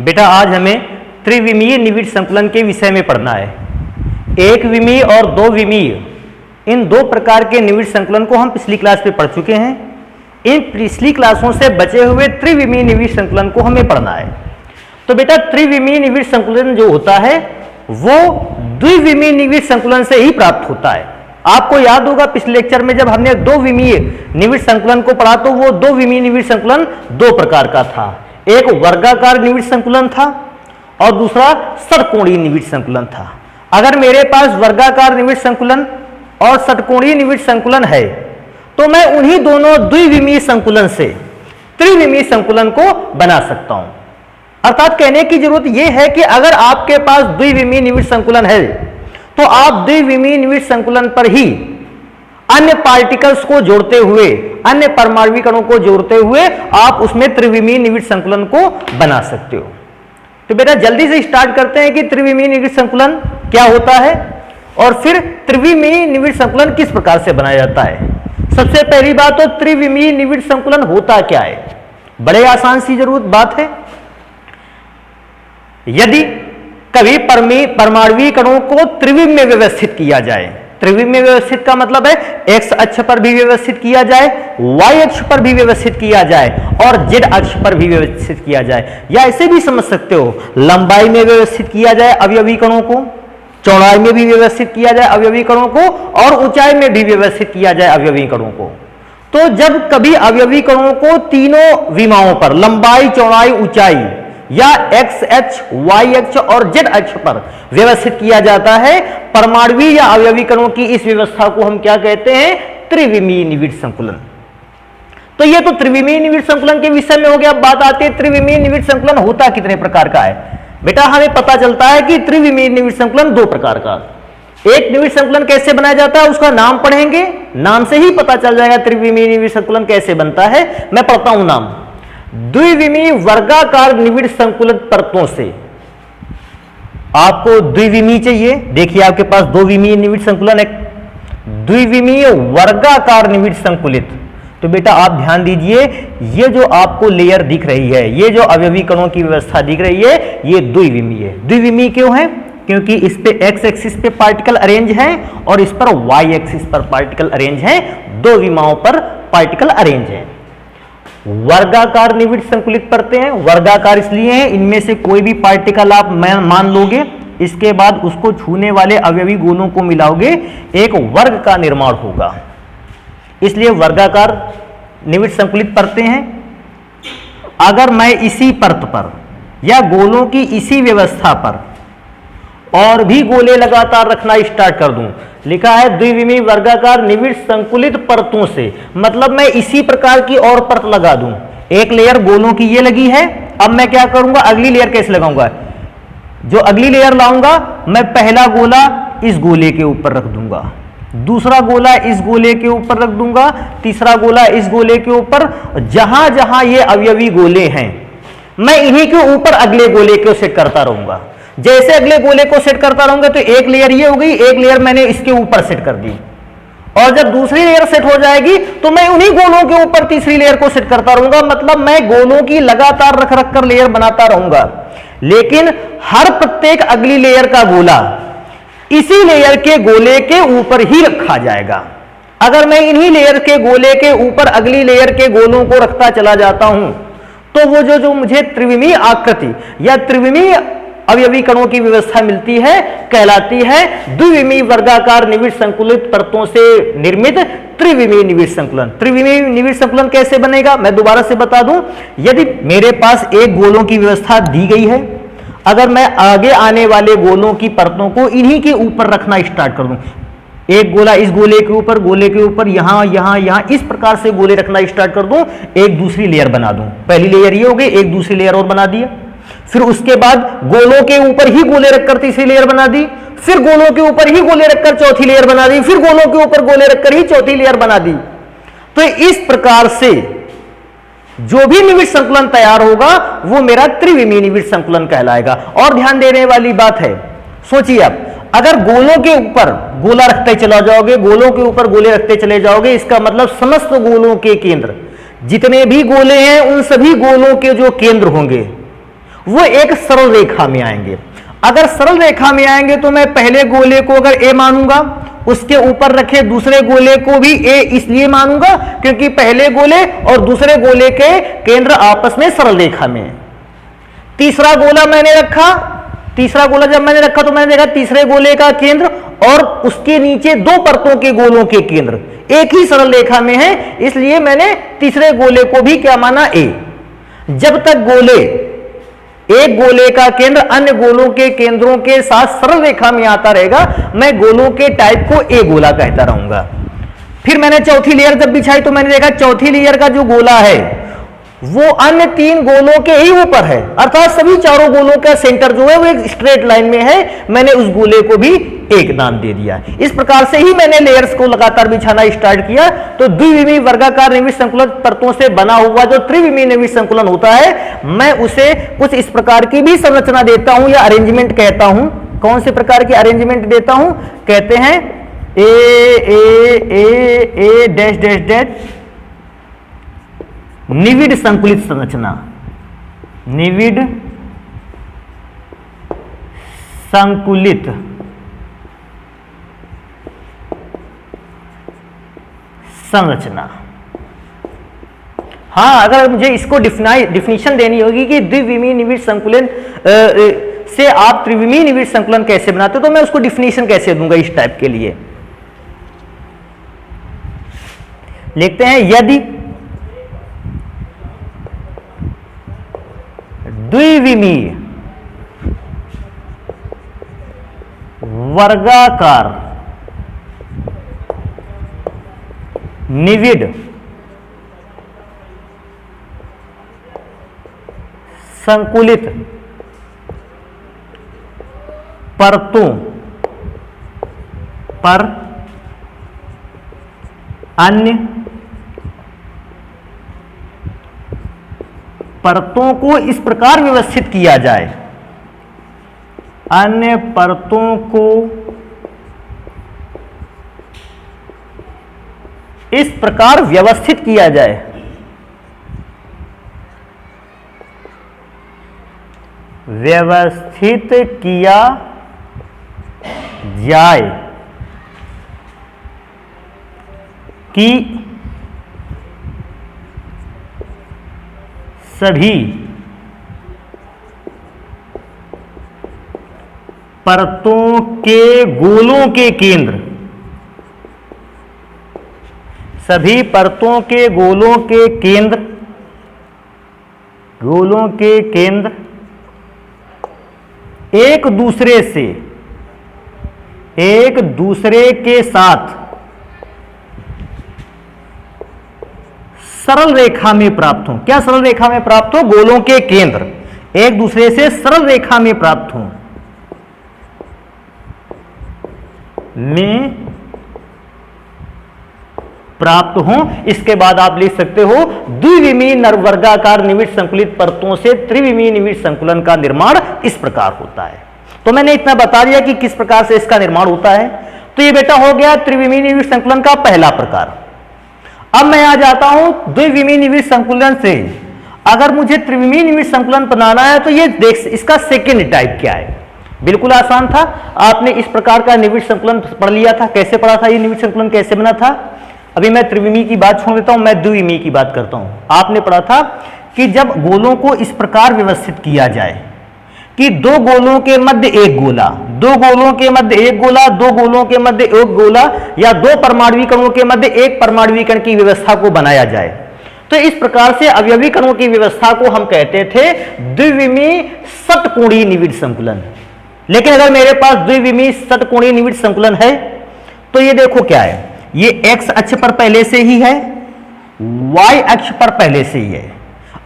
बेटा आज हमें त्रिविमीय निविड़ संकुलन के विषय में पढ़ना है। एक विमीय और दो विमीय, इन दो प्रकार के निविड़ संकुलन को हम पिछली क्लास में पढ़ चुके हैं। इन पिछली क्लासों से बचे हुए त्रिविमीय निविड़ संकुलन को हमें पढ़ना है। तो बेटा त्रिविमीय निविड़ संकुलन जो होता है वो द्विविमीय निविड़ संकुलन से ही प्राप्त होता है। आपको याद होगा पिछले लेक्चर में जब हमने दो विमीय निविड़ संकुलन को पढ़ा तो वो दो विमीय निविड़ संकुलन दो प्रकार का था। एक वर्गाकार निविड़ संकुलन था और दूसरा षटकोणीय निविड़ संकुलन था। अगर मेरे पास वर्गाकार निविड़ संकुलन और षटकोणीय निविड़ संकुलन है तो मैं उन्हीं दोनों द्विविमीय संकुलन से त्रिविमीय संकुलन को बना सकता हूं। अर्थात कहने की जरूरत यह है कि अगर आपके पास द्विविमीय निविड़ संकुलन है तो आप द्विविमीय निविड़ संकुलन पर ही अन्य पार्टिकल्स को जोड़ते हुए, अन्य परमाणु कणों को जोड़ते हुए आप उसमें त्रिविमीय निविड़ संकुलन को बना सकते हो। तो बेटा जल्दी से स्टार्ट करते हैं कि त्रिविमीय निविड़ संकुलन क्या होता है और फिर त्रिविमीय निविड़ संकुलन किस प्रकार से बनाया जाता है। सबसे पहली बात तो त्रिविमीय निविड़ संकुलन होता क्या है, बड़े आसान सी जरूरत बात है। यदि कभी परमाणु कणों को त्रिविम में व्यवस्थित किया जाए, त्रिविम में व्यवस्थित का मतलब है एक्स अक्ष पर भी व्यवस्थित किया जाए, वाई अक्ष पर भी व्यवस्थित किया जाए और जेड अक्ष पर भी व्यवस्थित किया जाए, या ऐसे भी समझ सकते हो लंबाई में व्यवस्थित किया जाए अवयवी कणों को, चौड़ाई में भी व्यवस्थित किया जाए अवयवी कणों को और ऊंचाई में भी व्यवस्थित किया जाए अवयवी कणों को। तो जब कभी अवयवी कणों को तीनों विमाओं पर लंबाई, चौड़ाई, ऊंचाई या एक्स अक्ष, वाई अक्ष और जेड अक्ष पर व्यवस्थित किया जाता है, परमाणु या अवयवी कणों की इस व्यवस्था को हम क्या कहते हैं, त्रिविमीय निविड़ संकुलन। तो ये तो त्रिविमीय निविड़ संकुलन के विषय में हो गया। बात आती है त्रिविमीय निविड़ संकुलन होता कितने प्रकार का है। बेटा हमें पता चलता है कि त्रिविमीय निविड़ संकुलन दो प्रकार का। एक निविड़ संकुलन कैसे बनाया जाता है उसका नाम पढ़ेंगे, नाम से ही पता चल जाएगा त्रिविमीय निविड़ संकुलन कैसे बनता है। मैं पढ़ता हूं नाम। द्विविमीय वर्गाकार निविड़ संकुलन परतों से, आपको द्विविमीय चाहिए, देखिए आपके पास दो विमीय निविड़ संकुलन है, द्विविमीय वर्गाकार निविड़ संकुलित। तो बेटा आप ध्यान दीजिए, ये जो आपको लेयर दिख रही है, ये जो अवयवी कणों की व्यवस्था दिख रही है, ये द्विविमीय है। द्विविमीय क्यों है? क्योंकि इस पे एक्स एक्सिस पे पार्टिकल अरेंज है और इस पर वाई एक्सिस पर पार्टिकल अरेंज है, दो विमाओं पर पार्टिकल अरेंज है। वर्गाकार निविड़ संकुलित परतें हैं। वर्गाकार इसलिए है, इनमें से कोई भी पार्टिकल आप मान लोगे, इसके बाद उसको छूने वाले अवयवी गोलों को मिलाओगे, एक वर्ग का निर्माण होगा, इसलिए वर्गाकार निविड़ संकुलित परतें हैं। अगर मैं इसी परत पर या गोलों की इसी व्यवस्था पर और भी गोले लगातार रखना स्टार्ट कर दूं, लिखा है द्विविमीय वर्गाकार निविड़ संकुलित परतों से, मतलब मैं इसी प्रकार की और परत लगा दूं। एक लेयर गोलों की ये लगी है, अब मैं क्या करूंगा, अगली लेयर कैसे लगाऊंगा, जो अगली लेयर लाऊंगा मैं पहला गोला इस गोले के ऊपर रख दूंगा, दूसरा गोला इस गोले के ऊपर रख दूंगा, तीसरा गोला इस गोले के ऊपर। जहां जहां ये अवयवी गोले हैं मैं इन्हीं के ऊपर अगले गोले को सेट करता रहूंगा। जैसे अगले गोले को सेट करता रहूंगा तो एक लेयर ये हो गई, एक लेयर मैंने इसके ऊपर सेट कर दी, और जब दूसरी लेयर सेट हो जाएगी तो मैं उन्हीं गोलों के ऊपर तीसरी लेयर को सेट करता रहूंगा। मतलब मैं गोलों की लगातार रख रख कर लेयर बनाता रहूंगा, लेकिन हर प्रत्येक अगली लेयर का गोला इसी लेयर के गोले के ऊपर ही रखा जाएगा। अगर मैं इन्हीं लेयर के गोले के ऊपर अगली लेयर के गोलों को रखता चला जाता हूं तो वो जो मुझे त्रिविमीय आकृति या त्रिविमीय अवयवी कणों की व्यवस्था मिलती है, कहलाती है द्विविमीय वर्गाकार निविड़ संकुलित परतों से निर्मित त्रिविमीय निविड़ संकुलन। त्रिविमीय निविड़ संकुलन कैसे बनेगा मैं दोबारा से बता दूं। यदि मेरे पास एक गोलों की व्यवस्था दी गई है, अगर मैं आगे आने वाले गोलों की परतों को इन्हीं के ऊपर रखना स्टार्ट कर दूं, एक गोला इस गोले के ऊपर यहां यहां यहां इस प्रकार से गोले रखना स्टार्ट कर दूं, एक दूसरी लेयर बना दूं। पहली लेयर ये हो गई, एक दूसरी लेयर और बना दिया, फिर उसके बाद गोलों के ऊपर ही गोले रखकर तीसरी लेयर बना दी, फिर गोलों के ऊपर ही गोले रखकर चौथी लेयर बना दी, फिर गोलों के ऊपर गोले रखकर ही चौथी लेयर बना दी। तो इस प्रकार से जो भी निविड़ संकुलन तैयार होगा वो मेरा त्रिविमीय निविड़ संकुलन कहलाएगा। और ध्यान देने वाली बात है, सोचिए आप, अगर गोलों के ऊपर गोला रखते चला जाओगे, गोलों के ऊपर गोले रखते चले जाओगे, इसका मतलब समस्त गोलों के केंद्र, जितने भी गोले हैं उन सभी गोलों के जो केंद्र होंगे वो एक सरल रेखा में आएंगे। अगर सरल रेखा में आएंगे तो मैं पहले गोले को अगर ए मानूंगा, उसके ऊपर रखे दूसरे गोले को भी ए इसलिए मानूंगा क्योंकि पहले गोले और दूसरे गोले के केंद्र आपस में सरल रेखा में है। तीसरा गोला मैंने रखा, तीसरा गोला जब मैंने रखा तो मैंने देखा तीसरे गोले का केंद्र और उसके नीचे दो परतों के गोलों के केंद्र एक ही सरल रेखा में है, इसलिए मैंने तीसरे गोले को भी क्या माना, ए। जब तक गोले, एक गोले का केंद्र अन्य गोलों के केंद्रों के साथ सरल रेखा में आता रहेगा, मैं गोलों के टाइप को ए गोला कहता रहूंगा। फिर मैंने चौथी लेयर जब बिछाई तो मैंने देखा चौथी लेयर का जो गोला है वो अन्य तीन गोलों के ही ऊपर है, अर्थात सभी चारों गोलों का सेंटर जो है वो एक स्ट्रेट लाइन में है, मैंने उस गोले को भी एक नाम दे दिया। इस प्रकार से ही मैंने लेयर्स को लगातार बिछाना स्टार्ट किया। तो द्विविमीय वर्गाकार निविड़ संकुलन परतों से बना हुआ जो त्रिविमीय निविड़ संकुलन होता है, मैं उसे कुछ इस प्रकार की भी संरचना देता हूं या अरेंजमेंट कहता हूं। कौन से प्रकार की अरेंजमेंट देता हूं, कहते हैं ए डैश डैश डैश निविड़ संकुलित संरचना, निविड़ संकुलित संरचना। हाँ, अगर मुझे इसको डिफिनीशन देनी होगी कि द्विविमीय निविड़ संकुलन से आप त्रिविमीय निविड़ संकुलन कैसे बनाते हो, तो मैं उसको डिफिनीशन कैसे दूंगा इस टाइप के लिए। लिखते हैं यदि द्विविमीय वर्गाकार निविड़ संकुलित परतों पर अन्य परतों को इस प्रकार व्यवस्थित किया जाए, अन्य परतों को इस प्रकार व्यवस्थित किया जाए, व्यवस्थित किया जाए कि सभी परतों के गोलों के केंद्र, सभी परतों के गोलों के केंद्र, गोलों के केंद्र एक दूसरे के साथ सरल रेखा में प्राप्त हो। क्या सरल रेखा में प्राप्त हो? गोलों के केंद्र एक दूसरे से सरल रेखा में प्राप्त हो, इसके बाद आप लिख सकते हो द्विविमीय वर्गाकार निविड़ संकुलित परतों से त्रिविमीय निविड़ संकुलन का निर्माण इस प्रकार होता है। तो मैंने इतना बता दिया कि किस प्रकार से इसका निर्माण होता है। तो ये बेटा हो गया त्रिविमीय निविड़ संकुलन का पहला प्रकार। अब मैं आ जाता हूं द्विविमीय निविड़ संकुलन से अगर मुझे त्रिविमीय निविड़ संकुलन बनाना है तो ये देख इसका सेकेंड टाइप क्या है। बिल्कुल आसान था, आपने इस प्रकार का निविड़ संकुलन पढ़ लिया था। कैसे पढ़ा था? ये निविड़ संकुलन कैसे बना था? अभी मैं त्रिविमीय की बात छोड़ देता हूं, मैं द्विविमीय की बात करता हूं। आपने पढ़ा था कि जब गोलों को इस प्रकार व्यवस्थित किया जाए कि दो गोलों के मध्य एक गोला, दो गोलों के मध्य एक गोला, दो गोलों के मध्य एक गोला या दो परमाणु कणों के मध्य एक परमाणु कण की व्यवस्था को बनाया जाए, तो इस प्रकार से अवयवी कणों की व्यवस्था को हम कहते थे द्विविमीय षटकोणीय निविड़ संकुलन। लेकिन अगर मेरे पास द्विविमीय षटकोणीय निविड़ संकुलन है तो ये देखो क्या है, ये x अक्ष पर पहले से ही है, y अक्ष पर पहले से ही है।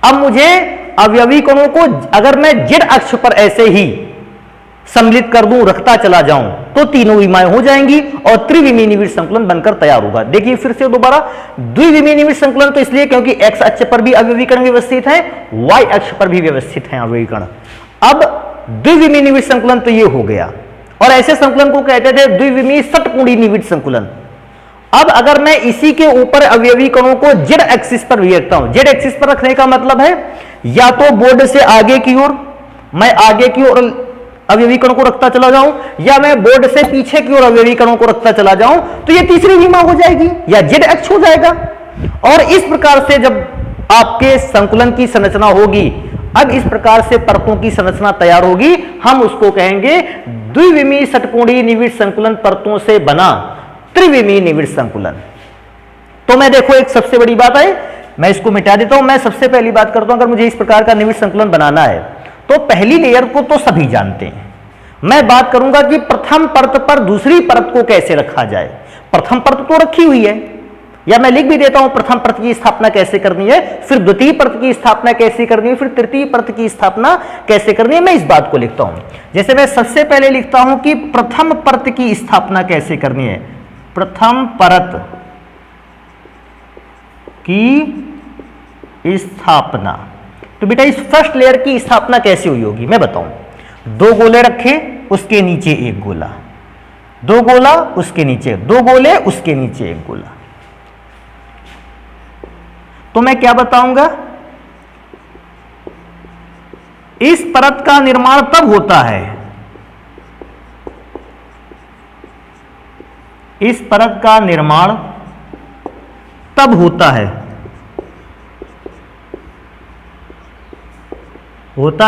अब मुझे अवयवी कणों को अगर मैं z अक्ष पर ऐसे ही सम्मिलित कर दूं, रखता चला जाऊं, तो तीनों विमाएं हो जाएंगी और त्रिविमीय निविड़ संकुलन बनकर तैयार होगा। देखिए फिर से दोबारा, द्विविमीय निविड़ संकुलन तो इसलिए क्योंकि x अक्ष पर भी अवयवी कण व्यवस्थित है, y अक्ष पर भी व्यवस्थित है अवयवी कण। अब द्विविमीय निविड़ संकुलन तो ये हो गया, और ऐसे संकुलन को कहते थे द्विविमीय षटकोणीय निविड़ संकुलन। अब अगर मैं इसी के ऊपर अवयवी कणों को z एक्सिस पर भी रखता हूं, z एक्सिस पर रखने का मतलब है या तो बोर्ड से आगे की ओर मैं आगे की ओर अवयवी कणों को रखता चला जाऊं या मैं बोर्ड से पीछे की ओर अवयवी कणों को रखता चला जाऊं तो ये तीसरी विमा हो जाएगी या जेड एक्स हो जाएगा। और इस प्रकार से जब आपके संकुलन की संरचना होगी, अब इस प्रकार से परतों की संरचना तैयार होगी, हम उसको कहेंगे द्विविमीय षटकोणीय निविड़ संकुलन परतों से बना त्रिविमीय निविड़ संकुलन। तो मैं देखो एक सबसे बड़ी बात है, मैं इसको मिटा देता हूं। मैं सबसे पहली बात करता हूं, अगर मुझे इस प्रकार का निविड़ संकुलन बनाना है तो पहली लेयर को तो सभी जानते हैं। मैं बात करूंगा कि प्रथम परत पर दूसरी परत को कैसे रखा जाए। प्रथम परत तो रखी हुई है, या मैं लिख भी देता हूं प्रथम परत की स्थापना कैसे करनी है, फिर द्वितीय परत की स्थापना कैसे करनी है, फिर तृतीय परत की स्थापना कैसे करनी है, मैं इस बात को लिखता हूं। जैसे मैं सबसे पहले लिखता हूं कि प्रथम परत की स्थापना कैसे करनी है। प्रथम परत की स्थापना, तो बेटा इस फर्स्ट लेयर की स्थापना कैसे हुई होगी मैं बताऊं। दो गोले रखे, उसके नीचे एक गोला, दो गोला उसके नीचे, दो गोले उसके नीचे एक गोला। तो मैं क्या बताऊंगा, इस परत का निर्माण तब होता है, इस परत का निर्माण तब होता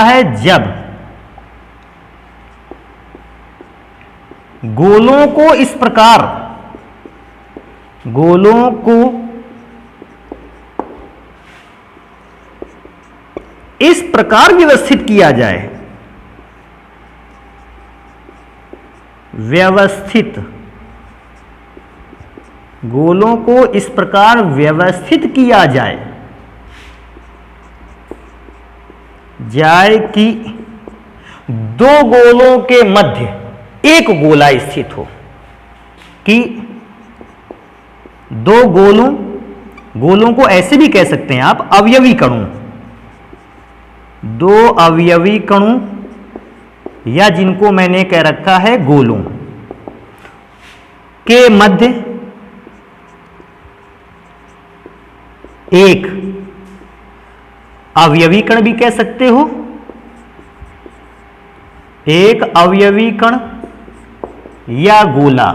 है जब गोलों को इस प्रकार, गोलों को इस प्रकार व्यवस्थित किया जाए, व्यवस्थित, गोलों को इस प्रकार व्यवस्थित किया जाए कि दो गोलों के मध्य एक गोला स्थित हो, कि दो गोलों, गोलों को ऐसे भी कह सकते हैं आप अवयवी कणों, दो अवयवी कणों या जिनको मैंने कह रखा है गोलों के मध्य एक अवयवी कण भी कह सकते हो, एक अवयवी कण या गोला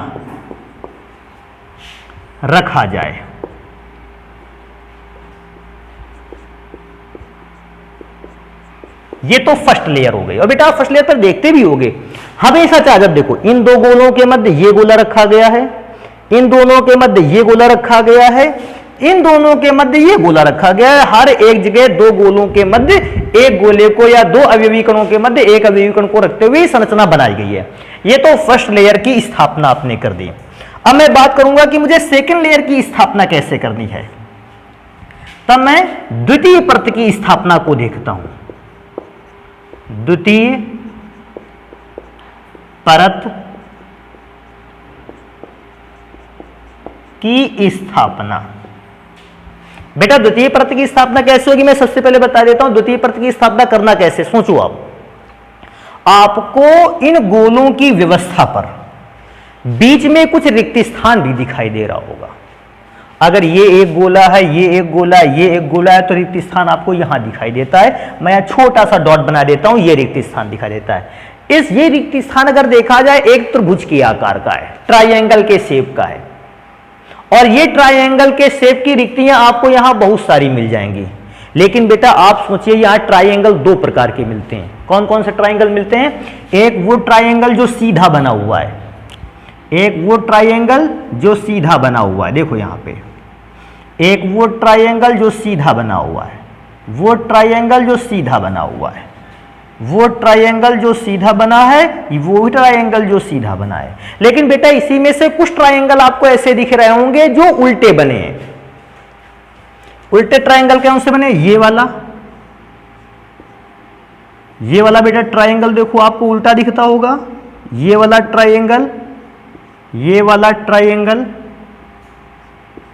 रखा जाए। ये तो फर्स्ट लेयर हो गई। और बेटा फर्स्ट लेयर पर देखते भी होंगे हमेशा चाहे, जब देखो इन दो गोलों के मध्य ये गोला रखा गया है, इन दोनों के मध्य ये गोला रखा गया है, इन दोनों के मध्य ये गोला रखा गया है, हर एक जगह दो गोलों के मध्य एक गोले को या दो अवयवी कणों के मध्य एक अवयवी कण को रखते हुए संरचना बनाई गई है। ये तो फर्स्ट लेयर की स्थापना आपने कर दी। अब मैं बात करूंगा कि मुझे सेकंड लेयर की स्थापना कैसे करनी है। तब मैं द्वितीय परत की स्थापना को देखता हूं। द्वितीय परत की स्थापना, बेटा द्वितीय परत की स्थापना कैसे होगी मैं सबसे पहले बता देता हूं। द्वितीय परत की स्थापना करना कैसे, सोचो आप। आपको इन गोलों की व्यवस्था पर बीच में कुछ रिक्त स्थान भी दिखाई दे रहा होगा। अगर ये एक गोला है, ये एक गोला है, ये एक गोला है, तो रिक्त स्थान आपको यहां दिखाई देता है। मैं यहां छोटा सा डॉट बना देता हूं, ये रिक्त स्थान दिखाई देता है। ये रिक्त स्थान अगर देखा जाए एक त्रिभुज के आकार का है, ट्राइंगल के शेप का है, और ये ट्राइंगल के शेप की रिक्तियां आपको यहां बहुत सारी मिल जाएंगी। लेकिन बेटा आप सोचिए यहां ट्राइंगल दो प्रकार के मिलते हैं। कौन कौन से ट्राइंगल मिलते हैं? एक वो ट्राइंगल जो सीधा बना हुआ है, एक वो ट्राइंगल जो सीधा बना हुआ है, देखो यहां पे एक वो ट्राइंगल जो सीधा बना हुआ है, वो ट्राइंगल जो सीधा बना हुआ है, वो ट्राइंगल जो सीधा बना है, वो ट्राइंगल जो सीधा बना है। लेकिन बेटा इसी में से कुछ ट्राइंगल आपको ऐसे दिख रहे होंगे जो उल्टे बने हैं। उल्टे ट्राइंगल कौन से बने? ये वाला बेटा ट्राइंगल देखो आपको उल्टा दिखता होगा। ये वाला ट्राइंगल, ये वाला ट्राइंगल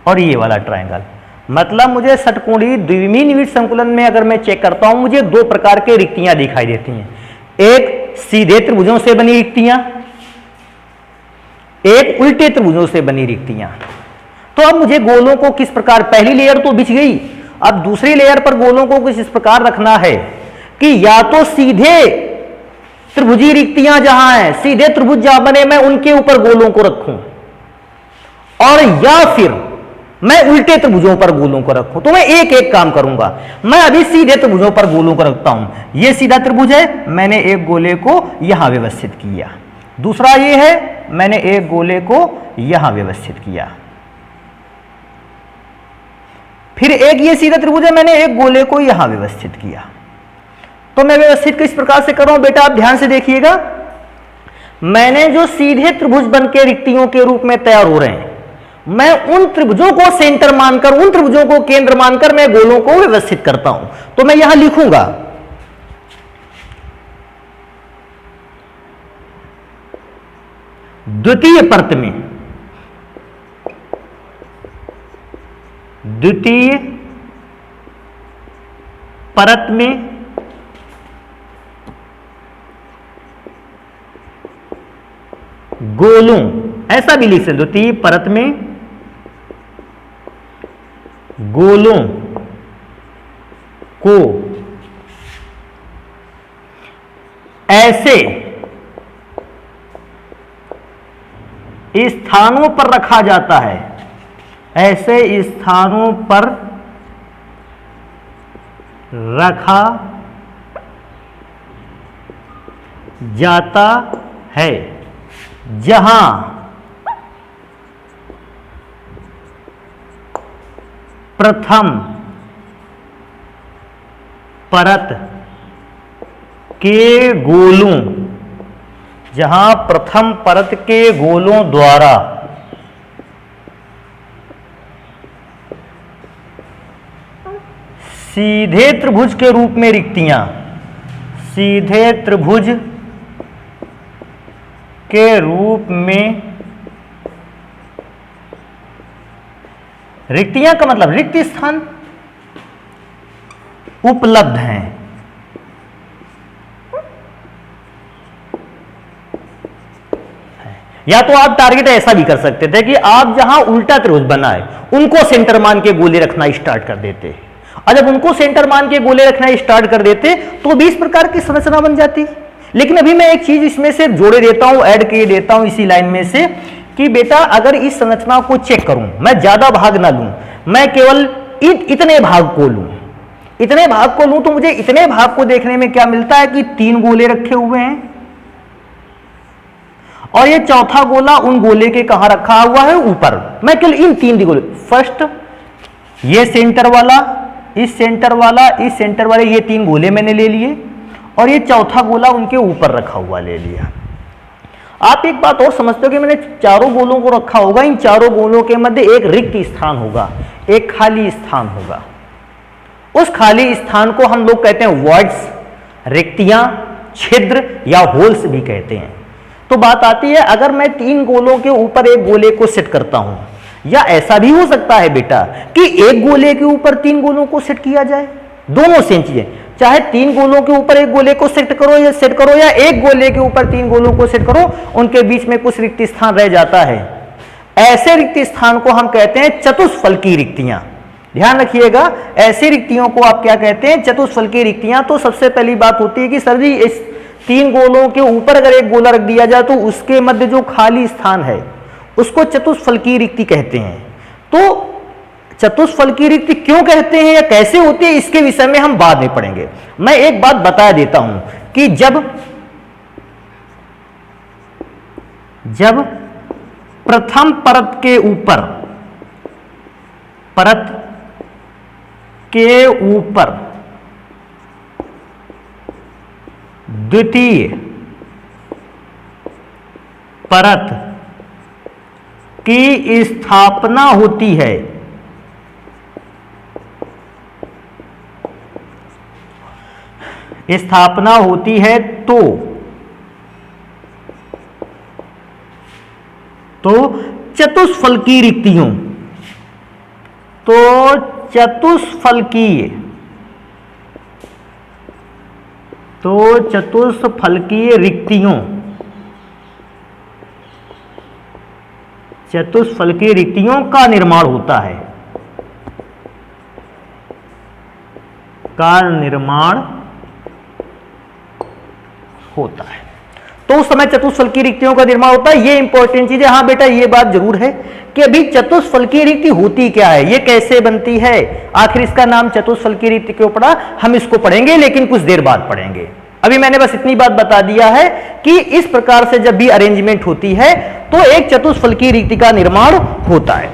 और ये वाला ट्राइंगल। मतलब मुझे षटकोणीय द्विविमीय निविड़ संकुलन में अगर मैं चेक करता हूं, मुझे दो प्रकार के रिक्तियां दिखाई देती हैं। एक सीधे त्रिभुजों से बनी रिक्तियां, एक उल्टे त्रिभुजों से बनी रिक्तियां। तो अब मुझे गोलों को किस प्रकार, पहली लेयर तो बिछ गई, अब दूसरी लेयर पर गोलों को किस प्रकार रखना है कि या तो सीधे त्रिभुजी रिक्तियां जहां हैं, सीधे त्रिभुज जहां बने, मैं उनके ऊपर गोलों को रखूं, और या फिर मैं उल्टे त्रिभुजों पर गोलों को रखूं। तो मैं एक एक काम करूंगा। मैं अभी सीधे त्रिभुजों पर गोलों को रखता हूं। यह सीधा त्रिभुज है, मैंने एक गोले को यहां व्यवस्थित किया। दूसरा ये है, मैंने एक गोले को यहां व्यवस्थित किया। फिर एक ये सीधा त्रिभुज है, मैंने एक गोले को यहां व्यवस्थित किया। तो मैं व्यवस्थित किस प्रकार से कर रहा हूं बेटा, आप ध्यान से देखिएगा। मैंने जो सीधे त्रिभुज बन के रिक्तियों के रूप में तैयार हो रहे हैं, मैं उन त्रिभुजों को सेंटर मानकर, उन त्रिभुजों को केंद्र मानकर मैं गोलों को व्यवस्थित करता हूं। तो मैं यहां लिखूंगा द्वितीय परत में, द्वितीय परत में गोलों, ऐसा भी लिख सकते, द्वितीय परत में गोलों को ऐसे स्थानों पर रखा जाता है, ऐसे स्थानों पर रखा जाता है जहां प्रथम परत के गोलों, जहां प्रथम परत के गोलों द्वारा सीधे त्रिभुज के रूप में रिक्तियां, सीधे त्रिभुज के रूप में रिक्तियां का मतलब रिक्त स्थान उपलब्ध हैं। या तो आप टारगेट ऐसा भी कर सकते थे कि आप जहां उल्टा त्रिभुज बना है उनको सेंटर मान के गोले रखना स्टार्ट कर देते, और जब उनको सेंटर मान के गोले रखना स्टार्ट कर देते तो भी इस प्रकार की संरचना बन जाती। लेकिन अभी मैं एक चीज इसमें से जोड़े देता हूं, ऐड किए देता हूं इसी लाइन में से, कि बेटा अगर इस संरचना को चेक करूं, मैं ज्यादा भाग ना लूं, मैं केवल इतने भाग को लूं, इतने भाग को लूं, तो मुझे इतने भाग को देखने में क्या मिलता है कि 3 गोले रखे हुए हैं, और ये चौथा गोला उन गोले के कहां रखा हुआ है, ऊपर। मैं केवल इन 3 गोले, फर्स्ट ये सेंटर वाला, इस सेंटर वाला, इस सेंटर वाले, ये 3 गोले मैंने ले लिए, और ये चौथा गोला उनके ऊपर रखा हुआ ले लिया। आप एक बात और समझते हो कि मैंने चारों गोलों को रखा होगा, इन चारों गोलों के मध्य एक रिक्त स्थान होगा, एक खाली स्थान होगा। उस खाली स्थान को हम लोग कहते हैं वॉइड्स, रिक्तियां, छिद्र या होल्स भी कहते हैं। तो बात आती है, अगर मैं 3 गोलों के ऊपर एक गोले को सेट करता हूं, या ऐसा भी हो सकता है बेटा कि एक गोले के ऊपर 3 गोलों को सेट किया जाए, दोनों सेम चीजें, चाहे 3 गोलों के ऊपर एक गोले को सेट करो या एक गोले के ऊपर 3 गोलों को सेट करो, उनके बीच में कुछ रिक्त स्थान रह जाता है। ऐसे रिक्त स्थान को हम कहते हैं चतुष्फलकी रिक्तियां। ध्यान रखिएगा, ऐसे रिक्तियों को आप क्या कहते हैं, चतुष्फलकी रिक्तियां। तो सबसे पहली बात होती है कि सर जी इस 3 गोलों के ऊपर अगर एक गोला रख दिया जाए तो उसके मध्य जो खाली स्थान है उसको चतुष्फलकी रिक्ति कहते हैं। तो चतुष्फलकी रिक्ति क्यों कहते हैं या कैसे होती है, इसके विषय में हम बाद में पढ़ेंगे। मैं एक बात बता देता हूं कि जब प्रथम परत के ऊपर द्वितीय परत की स्थापना होती है, तो चतुष्फलकीय रिक्तियों, चतुष्फलकीय रिक्तियों का निर्माण होता है, का निर्माण होता है। तो उस समय चतुष्फलकीय रिक्तियों का निर्माण होता है। ये इंपॉर्टेंट चीज है। हाँ बेटा, ये बात जरूर है कि अभी चतुष्फलकीय रिक्ति होती क्या है, ये कैसे बनती है, आखिर इसका नाम चतुष्फलकीय रिक्ति क्यों पड़ा, हम इसको पढ़ेंगे, लेकिन कुछ देर बाद पढ़ेंगे। अभी मैंने बस इतनी बात बता दिया है कि इस प्रकार से जब भी अरेंजमेंट होती है तो एक चतुष्फलकीय रिक्ति का निर्माण होता है।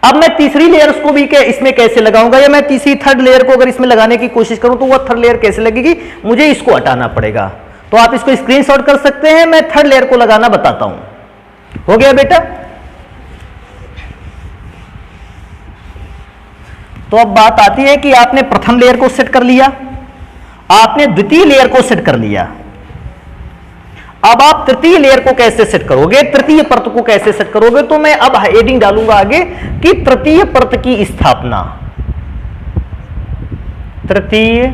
अब मैं तीसरी लेयर्स को भी इसमें कैसे लगाऊंगा, या मैं तीसरी थर्ड लेयर को अगर इसमें लगाने की कोशिश करूं तो वह थर्ड लेयर कैसे लगेगी, मुझे इसको हटाना पड़ेगा। तो आप इसको स्क्रीनशॉट कर सकते हैं, मैं थर्ड लेयर को लगाना बताता हूं। हो गया बेटा? तो अब बात आती है कि आपने प्रथम लेयर को सेट कर लिया, आपने द्वितीय लेयर को सेट कर लिया। अब आप तृतीय लेयर को कैसे सेट करोगे, तृतीय परत को कैसे सेट करोगे, तो मैं अब हेडिंग डालूंगा आगे कि तृतीय परत की स्थापना, तृतीय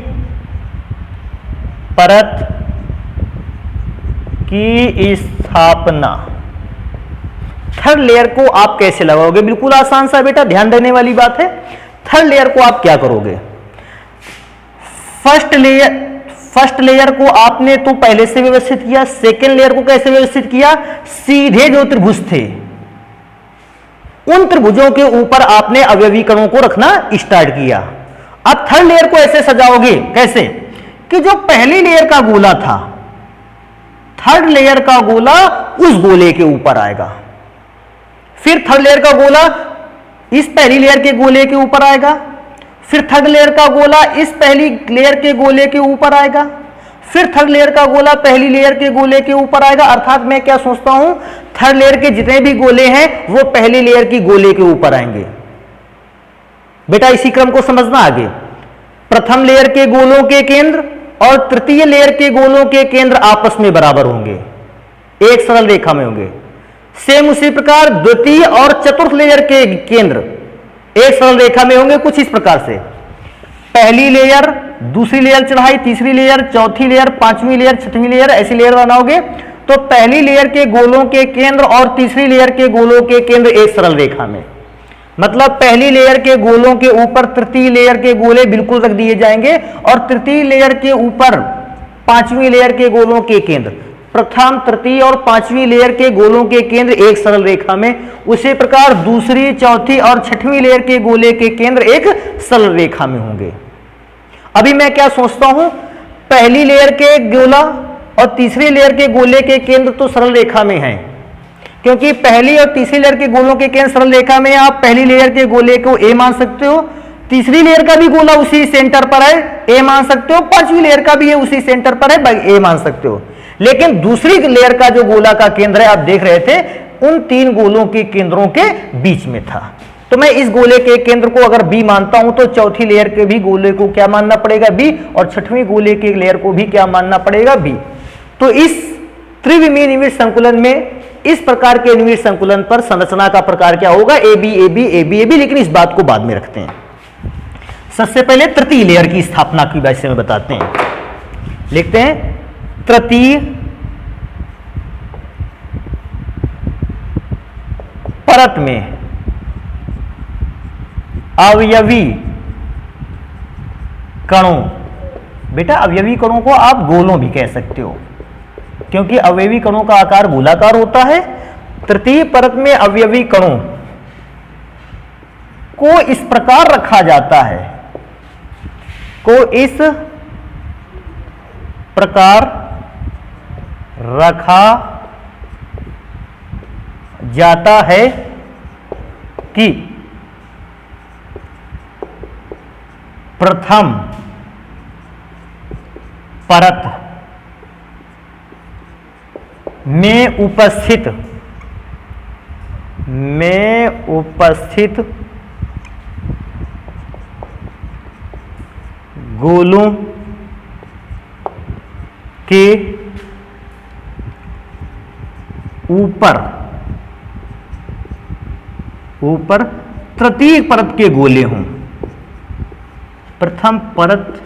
परत की स्थापना। थर्ड लेयर को आप कैसे लगाओगे, बिल्कुल आसान सा बेटा, ध्यान देने वाली बात है। थर्ड लेयर को आप क्या करोगे, फर्स्ट लेयर को आपने तो पहले से व्यवस्थित किया, सेकेंड लेयर को कैसे व्यवस्थित किया, सीधे जो त्रिभुज थे उन त्रिभुजों के ऊपर आपने अवयवी कणों को रखना स्टार्ट किया। अब थर्ड लेयर को ऐसे सजाओगे कैसे कि जो पहली लेयर का गोला था, थर्ड लेयर का गोला उस गोले के ऊपर आएगा, फिर थर्ड लेयर का गोला इस पहली लेयर के गोले के ऊपर आएगा, फिर थर्ड लेयर का गोला इस पहली लेयर के गोले के ऊपर आएगा, फिर थर्ड लेयर का गोला पहली लेयर के गोले के ऊपर आएगा। अर्थात मैं क्या सोचता हूं, थर्ड लेयर के जितने भी गोले हैं वो पहली लेयर की गोले के ऊपर आएंगे। बेटा इसी क्रम को समझना आगे, प्रथम लेयर के गोलों के केंद्र और तृतीय लेयर के गोलों के केंद्र आपस में बराबर होंगे, एक सरल रेखा में होंगे। सेम उसी प्रकार द्वितीय और चतुर्थ लेयर के केंद्र एक सरल रेखा में होंगे, कुछ इस प्रकार से, पहली लेयर, दूसरी लेयर चढ़ाई, तीसरी लेयर, चौथी लेयर, पांचवी लेयर, छठवीं लेयर, ऐसी लेयर बनाओगे तो पहली लेयर के गोलों के केंद्र और तीसरी लेयर के गोलों के केंद्र एक सरल रेखा में। मतलब पहली लेयर के गोलों के ऊपर तृतीय लेयर के गोले बिल्कुल रख दिए जाएंगे और तृतीय लेयर के ऊपर पांचवी लेयर के गोलों के केंद्र, प्रथम, तृतीय और पांचवी लेयर के गोलों के केंद्र एक सरल रेखा में। उसी प्रकार दूसरी, चौथी और छठवीं लेयर के गोले के केंद्र एक सरल रेखा में होंगे। अभी मैं क्या सोचता हूं, पहली लेयर के गोला और तीसरी लेयर के गोले के केंद्र तो सरल रेखा में हैं, क्योंकि पहली और तीसरी लेयर के गोलों के केंद्र सरल रेखा में। आप पहली लेयर के गोले को ए मान सकते हो, तीसरी लेयर का भी गोला उसी सेंटर पर है, ए मान सकते हो, पांचवी लेयर का भी ये उसी सेंटर पर है, ए मान सकते हो। लेकिन दूसरी लेयर का जो गोला का केंद्र है, आप देख रहे थे, उन तीन गोलों के केंद्रों के बीच में था। तो मैं इस गोले के केंद्र को अगर बी मानता हूं तो चौथी लेयर के भी गोले को क्या मानना पड़ेगा, बी, और छठवीं गोले के लेयर को भी क्या मानना पड़ेगा, बी। तो इस त्रिविमीय निविड़ संकुलन में, इस प्रकार के निविड़ संकुलन पर संरचना का प्रकार क्या होगा, A B A B A B A B. लेकिन इस बात को बाद में रखते हैं, सबसे पहले तृतीय लेयर की स्थापना की बात में बताते हैं। लिखते हैं तृतीय परत में अवयवी कणों, बेटा अवयवी कणों को आप गोलों भी कह सकते हो, क्योंकि अवयवी कणों का आकार गोलाकार होता है। तृतीय परत में अवयवी कणों को इस प्रकार रखा जाता है, को इस प्रकार रखा जाता है कि प्रथम परत में उपस्थित गोलों के ऊपर तृतीय परत के गोले हों। प्रथम परत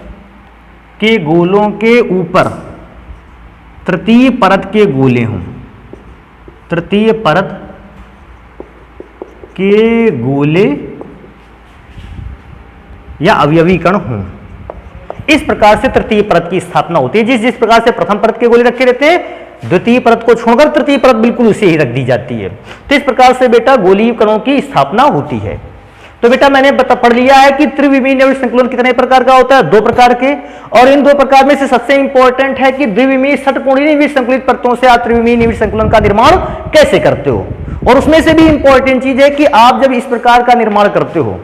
के गोलों के ऊपर तृतीय परत के गोले हों, तृतीय परत के गोले या अवयवी कण हों। इस प्रकार से तृतीय परत की स्थापना होती है। जिस जिस प्रकार से प्रथम परत के गोले रखे रहते हैं, द्वितीय परत को छोड़कर तृतीय परत बिल्कुल उसे ही रख दी जाती है। तो इस प्रकार से बेटा गोलीय कणों की स्थापना होती है। तो बेटा मैंने पढ़ लिया है कि त्रिविमीय निविड़ संकुलन कितने प्रकार का होता है, 2 प्रकार के, और इन 2 प्रकार में से सबसे इंपॉर्टेंट है कि द्विविमीय षटकोणीय निविड़ संकुलित परतों से आप त्रिविमीय निविड़ संकुलन का निर्माण कैसे करते हो। और उसमें से भी इंपॉर्टेंट चीज है कि आप जब इस प्रकार का निर्माण करते हो,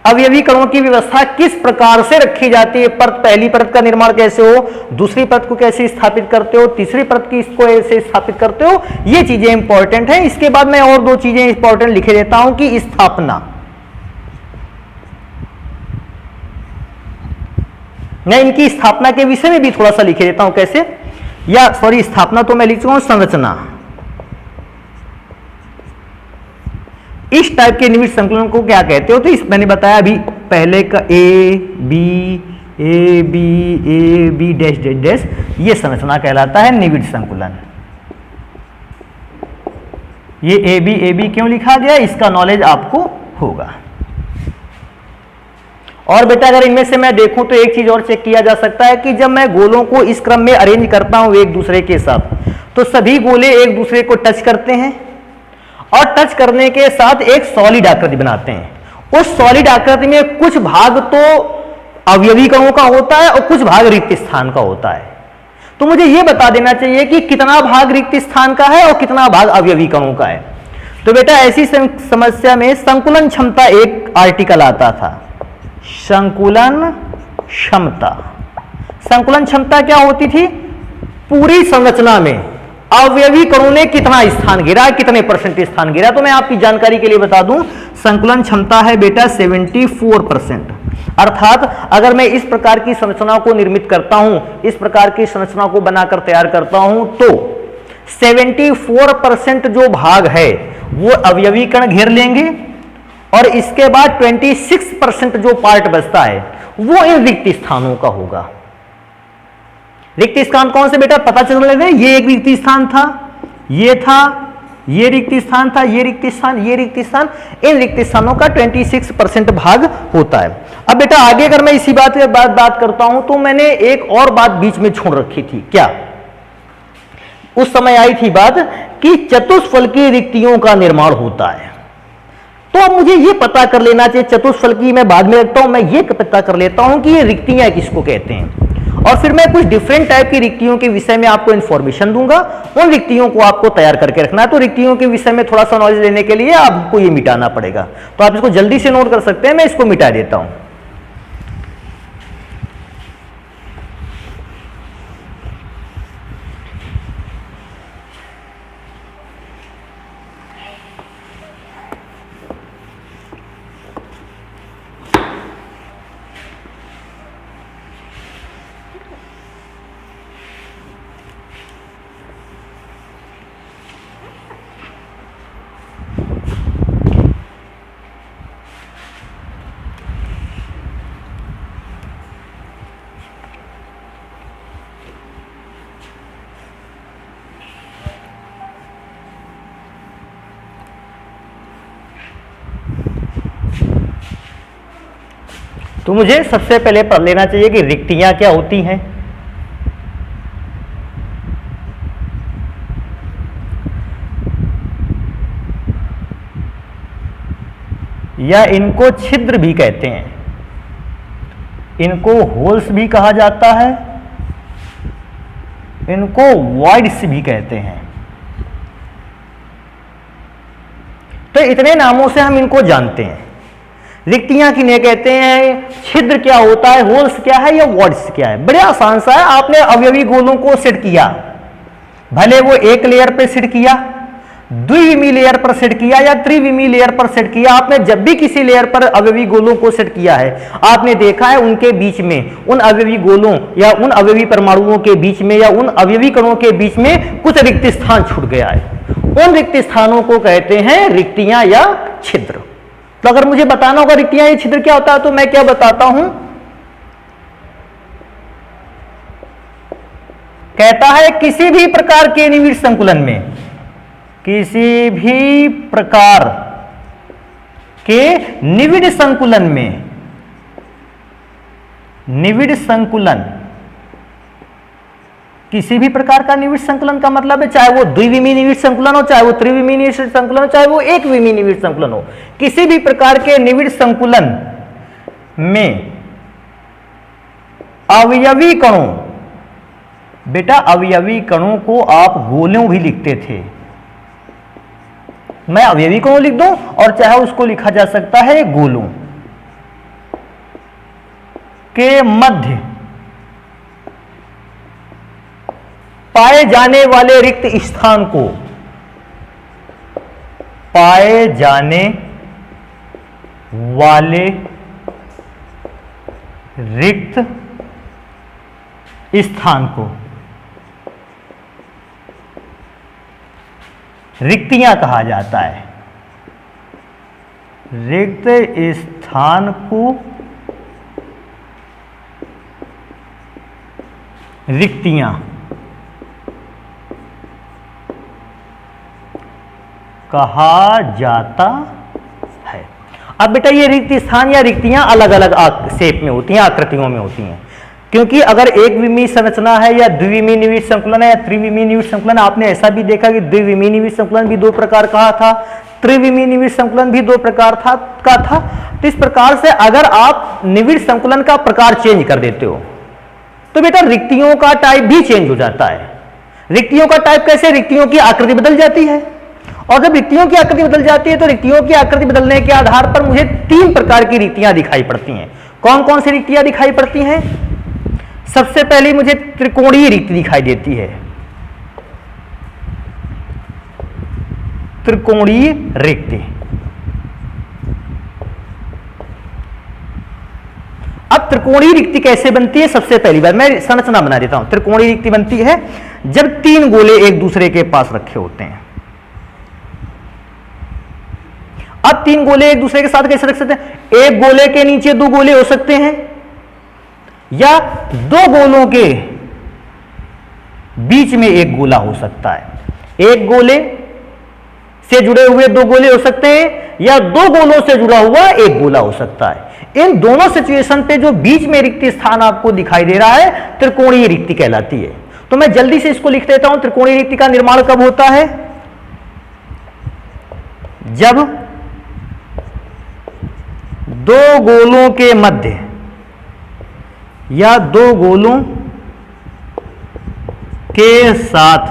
अवयवी कणों की व्यवस्था किस प्रकार से रखी जाती है, पहली परत का निर्माण कैसे हो, दूसरी परत को कैसे स्थापित करते हो, तीसरी परत की इसको ऐसे स्थापित करते हो, ये चीजें इंपॉर्टेंट है। इसके बाद मैं और 2 चीजें इंपॉर्टेंट लिखे देता हूं कि स्थापना, मैं इनकी स्थापना के विषय में भी थोड़ा सा लिखे देता हूं, कैसे, या सॉरी स्थापना तो मैं लिख चुका हूं, संरचना। इस टाइप के निविड़ संकुलन को क्या कहते हो, तो इस मैंने बताया अभी पहले का A B dash dash dash, ये संरचना कहलाता है निविड़ संकुलन। ये ए बी क्यों लिखा गया, इसका नॉलेज आपको होगा। और बेटा अगर इनमें से मैं देखूं तो एक चीज और चेक किया जा सकता है कि जब मैं गोलों को इस क्रम में अरेंज करता हूं एक दूसरे के साथ, तो सभी गोले एक दूसरे को टच करते हैं और टच करने के साथ एक सॉलिड आकृति बनाते हैं। उस सॉलिड आकृति में कुछ भाग तो अवयवी कणों का होता है और कुछ भाग रिक्त स्थान का होता है। तो मुझे यह बता देना चाहिए कि कितना भाग रिक्त स्थान का है और कितना भाग अवयवी कणों का है। तो बेटा ऐसी समस्या में संकुलन क्षमता एक आर्टिकल आता था, संकुलन क्षमता। संकुलन क्षमता क्या होती थी, पूरी संरचना में अवयवी कणों ने कितना स्थान घेरा, कितने परसेंट स्थान घेरा। तो मैं आपकी जानकारी के लिए बता दूं, संकुलन क्षमता है बेटा 74%। अर्थात अगर मैं इस प्रकार की संरचना को निर्मित करता हूं, इस प्रकार की संरचना को बनाकर तैयार करता हूं, तो 74% जो भाग है वो अवयवी कण घेर लेंगे और इसके बाद 26% जो पार्ट बचता है वो इन रिक्त स्थानों का होगा। रिक्त स्थान कौन से बेटा पता चल रहे थे, ये एक रिक्त स्थान था, ये था, ये रिक्त स्थान था, ये रिक्त स्थान, ये रिक्त स्थान, इन रिक्त स्थानों का 26% भाग होता है। अब बेटा आगे अगर मैं इसी बात के बाद बात करता हूं तो मैंने एक और बात बीच में छोड़ रखी थी, क्या, उस समय आई थी बात कि चतुष्फलकीय रिक्तियों का निर्माण होता है। तो अब मुझे ये पता कर लेना चाहिए, चतुष्फलकीय मैं बाद में रखता हूं, मैं ये पता कर लेता हूं कि ये रिक्तियां किसको कहते हैं, और फिर मैं कुछ डिफरेंट टाइप की रिक्तियों के विषय में आपको इंफॉर्मेशन दूंगा। उन रिक्तियों को आपको तैयार करके रखना है। तो रिक्तियों के विषय में थोड़ा सा नॉलेज लेने के लिए आपको ये मिटाना पड़ेगा, तो आप इसको जल्दी से नोट कर सकते हैं, मैं इसको मिटा देता हूं। तो मुझे सबसे पहले पढ़ लेना चाहिए कि रिक्तियां क्या होती हैं। या इनको छिद्र भी कहते हैं, इनको होल्स भी कहा जाता है, इनको वॉइड्स भी कहते हैं। तो इतने नामों से हम इनको जानते हैं। रिक्तियां किन्हें कहते हैं, छिद्र क्या होता है, होल्स क्या है, या वॉइड्स क्या है। बड़े आसान सा है, आपने अवयवी गोलों को सेट किया, भले वो एक लेयर पे सेट किया, द्विविमीय लेयर पर सेट किया या त्रिविमीय लेयर पर सेट किया, आपने जब भी किसी लेयर पर अवयवी गोलों को सेट किया है, आपने देखा है उनके बीच में, उन अवयवी गोलों या उन अवयवी परमाणुओं के बीच में या उन अवयवी कणों के बीच में कुछ रिक्त स्थान छूट गया है। उन रिक्त स्थानों को कहते हैं रिक्तियां या छिद्र। तो अगर मुझे बताना होगा रिक्तियां या छिद्र क्या होता है, तो मैं क्या बताता हूं, कहता है किसी भी प्रकार के निविड़ संकुलन में, किसी भी प्रकार के निविड़ संकुलन में निविड़ संकुलन, किसी भी प्रकार का निविड़ संकुलन का मतलब है चाहे वो द्विविमीय निविड़ संकुलन हो, चाहे वो त्रिविमीय निविड़ संकुलन हो, चाहे वो एक विमीय निविड़ संकुलन हो, किसी भी प्रकार के निविड़ संकुलन में अवयवी कणों, बेटा अवयवी कणों को आप गोलों भी लिखते थे, मैं अवयवी कणों लिख दूं और चाहे उसको लिखा जा सकता है गोलों के मध्य पाए जाने वाले रिक्त स्थान को, पाए जाने वाले रिक्त स्थान को रिक्तियां कहा जाता है। रिक्त स्थान को रिक्तियां कहा जाता है। अब बेटा ये रिक्त स्थान या रिक्तियां अलग अलग शेप में होती हैं, आकृतियों में होती हैं, क्योंकि अगर एक विमीय संरचना है या द्विविमीय निविड़ संकुलन है या त्रिविमीय निविड़ संकुलन, आपने ऐसा भी देखा कि द्विविमीय निविड़ संकुलन भी दो प्रकार का था, त्रिविमीय निविड़ संकुलन भी दो प्रकार था। तो इस प्रकार से अगर आप निविड़ संकुलन का प्रकार चेंज कर देते हो तो बेटा रिक्तियों का टाइप भी चेंज हो जाता है। रिक्तियों का टाइप कैसे? रिक्तियों की आकृति बदल जाती है, और जब रिक्तियों की आकृति बदल जाती है तो रिक्तियों की आकृति बदलने के आधार पर मुझे तीन प्रकार की रिक्तियां दिखाई पड़ती हैं। कौन कौन सी रिक्तियां दिखाई पड़ती हैं? सबसे पहले मुझे त्रिकोणीय रिक्ति दिखाई देती है, त्रिकोणीय रिक्ति। अब त्रिकोणीय रिक्ति कैसे बनती है? सबसे पहली बार मैं संरचना बना देता हूं। त्रिकोणीय रिक्ति बनती है जब तीन गोले एक दूसरे के पास रखे होते हैं। अब तीन गोले एक दूसरे के साथ कैसे रख सकते हैं? एक गोले के नीचे दो गोले हो सकते हैं, या दो गोलों के बीच में एक गोला हो सकता है। एक गोले से जुड़े हुए दो गोले हो सकते हैं, या दो गोलों से जुड़ा हुआ एक गोला हो सकता है। इन दोनों सिचुएशन पे जो बीच में रिक्त स्थान आपको दिखाई दे रहा है, त्रिकोणीय रिक्ति कहलाती है। तो मैं जल्दी से इसको लिख देता हूं। त्रिकोणीय रिक्ति का निर्माण कब होता है? जब दो गोलों के मध्य या दो गोलों के साथ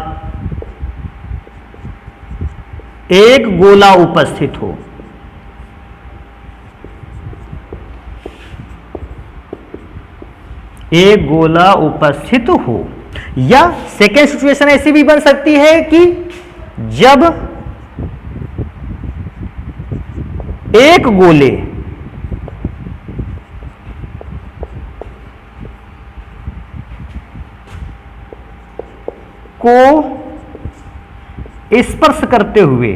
एक गोला उपस्थित हो। एक गोला उपस्थित हो, या सेकेंड सिचुएशन ऐसी भी बन सकती है कि जब एक गोले को स्पर्श करते हुए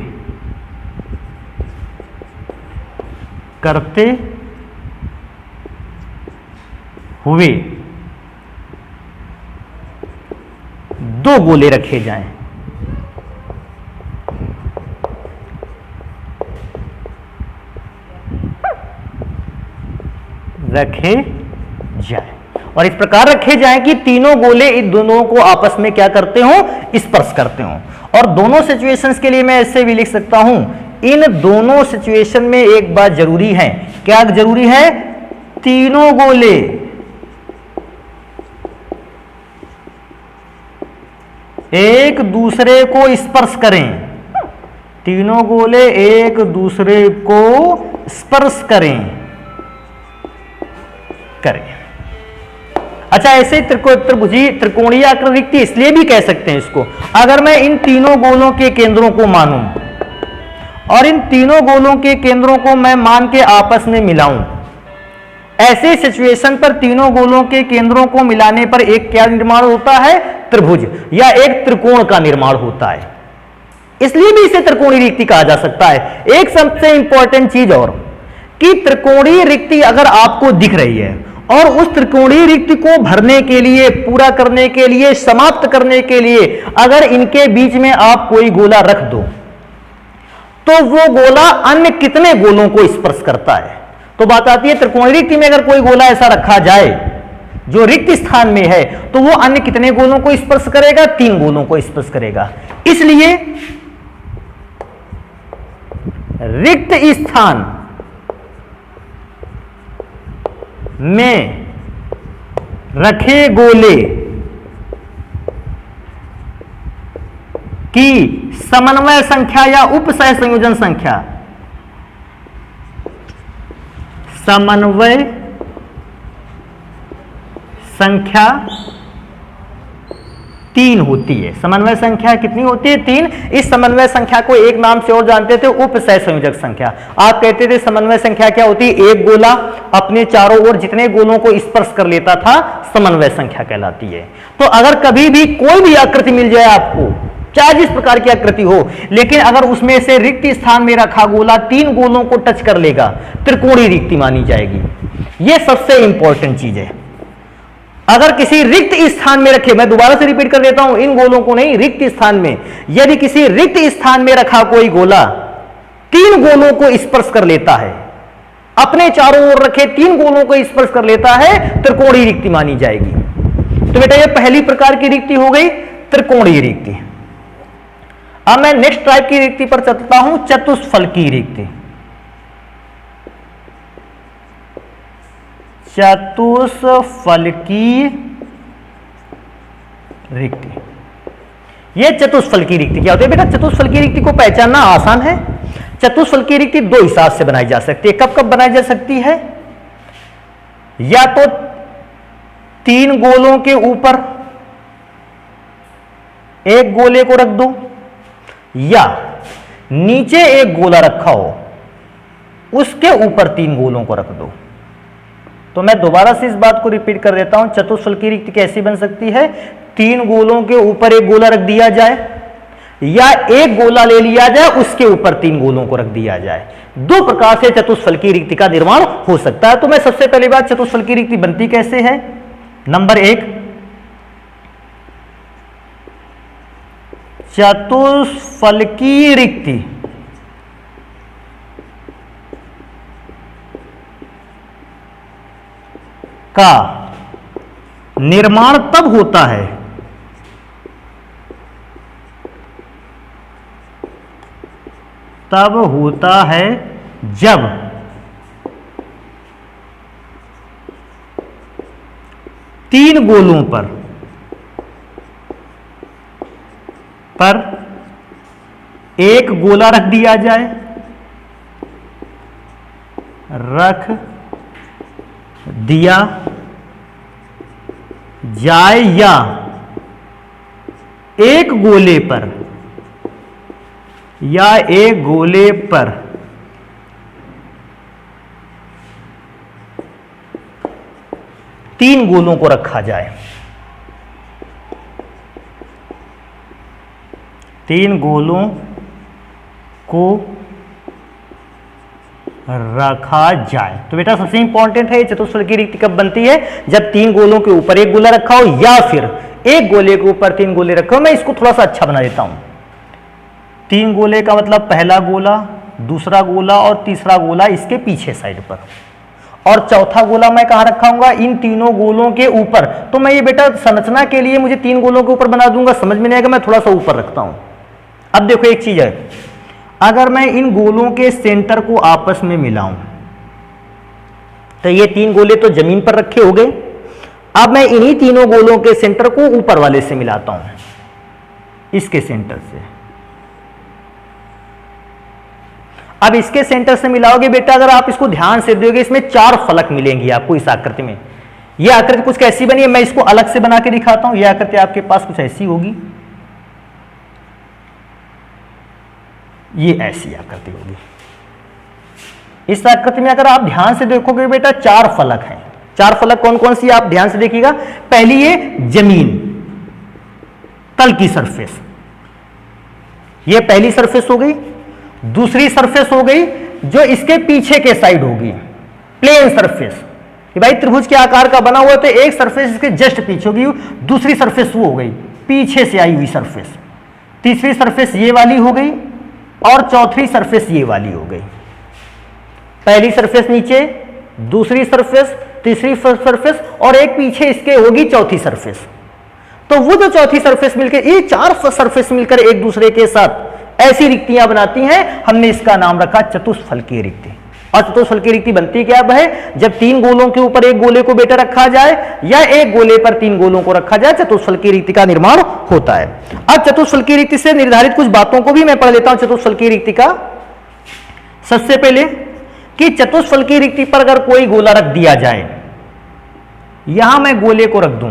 दो गोले रखे जाएं। और इस प्रकार रखे जाएं कि तीनों गोले इन दोनों को आपस में क्या करते हो? स्पर्श करते हो। और दोनों सिचुएशंस के लिए मैं ऐसे भी लिख सकता हूं, इन दोनों सिचुएशन में एक बात जरूरी है। क्या जरूरी है? तीनों गोले एक दूसरे को स्पर्श करें। तीनों गोले एक दूसरे को स्पर्श करें। अच्छा, ऐसे त्रिभुजी त्रिकोणीय आकृति इसलिए भी कह सकते हैं इसको, अगर मैं इन तीनों गोलों के केंद्रों को मानूं और इन तीनों गोलों के केंद्रों को मैं मान के आपस में मिलाऊं, ऐसे सिचुएशन पर तीनों गोलों के केंद्रों को मिलाने पर एक क्या निर्माण होता है? त्रिभुज या एक त्रिकोण का निर्माण होता है। इसलिए भी इसे त्रिकोणीय रिक्ति कहा जा सकता है। एक सबसे इंपॉर्टेंट चीज और कि त्रिकोणीय रिक्ति अगर आपको दिख रही है और उस त्रिकोणीय रिक्ति को भरने के लिए, पूरा करने के लिए, समाप्त करने के लिए अगर इनके बीच में आप कोई गोला रख दो तो वो गोला अन्य कितने गोलों को स्पर्श करता है। तो बात आती है त्रिकोणीय रिक्ति में अगर कोई गोला ऐसा रखा जाए जो रिक्त स्थान में है, तो वो अन्य कितने गोलों को स्पर्श करेगा? 3 गोलों को स्पर्श करेगा। इसलिए रिक्त स्थान में रखे गोले की समन्वय संख्या या उप सहसंयोजन संख्या, समन्वय संख्या 3 होती है। समन्वय संख्या कितनी होती है? 3। इस समन्वय संख्या को एक नाम से और जानते थे, उप सहसंयोजक संख्या। आप कहते थे समन्वय संख्या क्या होती है? एक गोला अपने चारों ओर जितने गोलों को स्पर्श कर लेता था, समन्वय संख्या कहलाती है। तो अगर कभी भी कोई भी आकृति मिल जाए आपको, चाहे जिस प्रकार की आकृति हो, लेकिन अगर उसमें से रिक्त स्थान में रखा गोला 3 गोलों को टच कर लेगा, त्रिकोणीय रिक्ति मानी जाएगी। यह सबसे इंपॉर्टेंट चीज है। अगर किसी रिक्त स्थान में रखे, मैं दोबारा से रिपीट कर देता हूं, इन गोलों को नहीं, रिक्त स्थान में, यदि किसी रिक्त स्थान में रखा कोई गोला 3 गोलों को स्पर्श कर लेता है, अपने चारों ओर रखे 3 गोलों को स्पर्श कर लेता है, त्रिकोणीय रिक्ति मानी जाएगी। तो बेटा ये पहली प्रकार की रिक्ति हो गई, त्रिकोणीय रिक्ति। अब मैं नेक्स्ट टाइप की रिक्ति पर चलता हूं, चतुष्फलकीय रिक्ति। चतुष्फलकीय रिक्ति, यह चतुष्फलकीय रिक्ति क्या होती है? बेटा चतुष्फलकीय रिक्ति को पहचानना आसान है। चतुष्फलकीय रिक्ति 2 हिसाब से बनाई जा सकती है। कब कब बनाई जा सकती है? या तो 3 गोलों के ऊपर एक गोले को रख दो, या नीचे एक गोला रखा हो, उसके ऊपर 3 गोलों को रख दो। तो मैं दोबारा से इस बात को रिपीट कर देता हूं, चतुष्फलकीय रिक्ति कैसी बन सकती है? 3 गोलों के ऊपर एक गोला रख दिया जाए, या एक गोला ले लिया जाए, उसके ऊपर 3 गोलों को रख दिया जाए। 2 प्रकार से चतुष्फलकीय रिक्ति का निर्माण हो सकता है। तो मैं सबसे पहली बात, चतुष्फलकीय रिक्ति बनती कैसे है? नंबर 1, चतुष्फलकीय रिक्ति का निर्माण तब होता है जब तीन गोलों पर एक गोला रख दिया जाए, या एक गोले पर तीन गोलों को रखा जाए। तीन गोलों को रखा जाए। तो बेटा सबसे इंपॉर्टेंट है, चतुष्फलकीय रिक्ति कब बनती है? जब तीन गोलों के ऊपर एक गोला रखा हो, या फिर एक गोले के ऊपर तीन गोले रखे हो। मैं इसको थोड़ा सा अच्छा बना देता हूं। तीन गोले का मतलब पहला गोला, दूसरा गोला और तीसरा गोला इसके पीछे साइड पर, और चौथा गोला मैं कहां रखाऊंगा? इन तीनों गोलों के ऊपर। तो मैं ये बेटा संरचना के लिए मुझे तीन गोलों के ऊपर बना दूंगा, समझ में नहीं आएगा, मैं थोड़ा सा ऊपर रखता हूं। अब देखो एक चीज है, अगर मैं इन गोलों के सेंटर को आपस में मिलाऊं तो ये तीन गोले तो जमीन पर रखे हो गए। अब मैं इन्हीं तीनों गोलों के सेंटर को ऊपर वाले से मिलाता हूं, इसके सेंटर से। अब इसके सेंटर से मिलाओगे बेटा, अगर आप इसको ध्यान से देखोगे, इसमें चार फलक मिलेंगी आपको इस आकृति में। यह आकृति कुछ कैसी बनी है, मैं इसको अलग से बना के दिखाता हूं। यह आकृति आपके पास कुछ ऐसी होगी, ये ऐसी आकृति होगी। इस आकृति में अगर आप ध्यान से देखोगे बेटा, चार फलक हैं। चार फलक कौन कौन सी, आप ध्यान से देखिएगा। पहली ये जमीन तल की सरफेस, ये पहली सरफेस हो गई। दूसरी सरफेस हो गई जो इसके पीछे के साइड होगी, प्लेन सरफेस। कि भाई त्रिभुज के आकार का बना हुआ, तो एक सरफेस इसके जस्ट पीछे होगी, दूसरी सरफेस वो हो गई पीछे से आई हुई सरफेस। तीसरी सरफेस ये वाली हो गई, और चौथी सरफेस ये वाली हो गई। पहली सरफेस नीचे, दूसरी सरफेस तीसरी सरफेस और एक पीछे इसके होगी चौथी सरफेस। तो वो जो चौथी सरफेस मिलकर, ये 4 सरफेस मिलकर एक दूसरे के साथ ऐसी रिक्तियां बनाती हैं, हमने इसका नाम रखा चतुष्फलकीय रिक्ति। और चतुष्फलकीय रिक्ति बनती क्या है? जब 3 गोलों के ऊपर एक गोले को बेटा रखा जाए या एक गोले पर 3 गोलों को रखा जाए, चतुष्फलकीय रिक्ति का निर्माण होता है। अब चतुष्फलकीय रिक्ति से निर्धारित कुछ बातों को भी मैं पढ़ लेता हूं चतुष्फलकीय रिक्ति का। सबसे पहले कि चतुष्फलकीय रिक्ति पर अगर कोई गोला रख दिया जाए, यहां मैं गोले को रख दूं,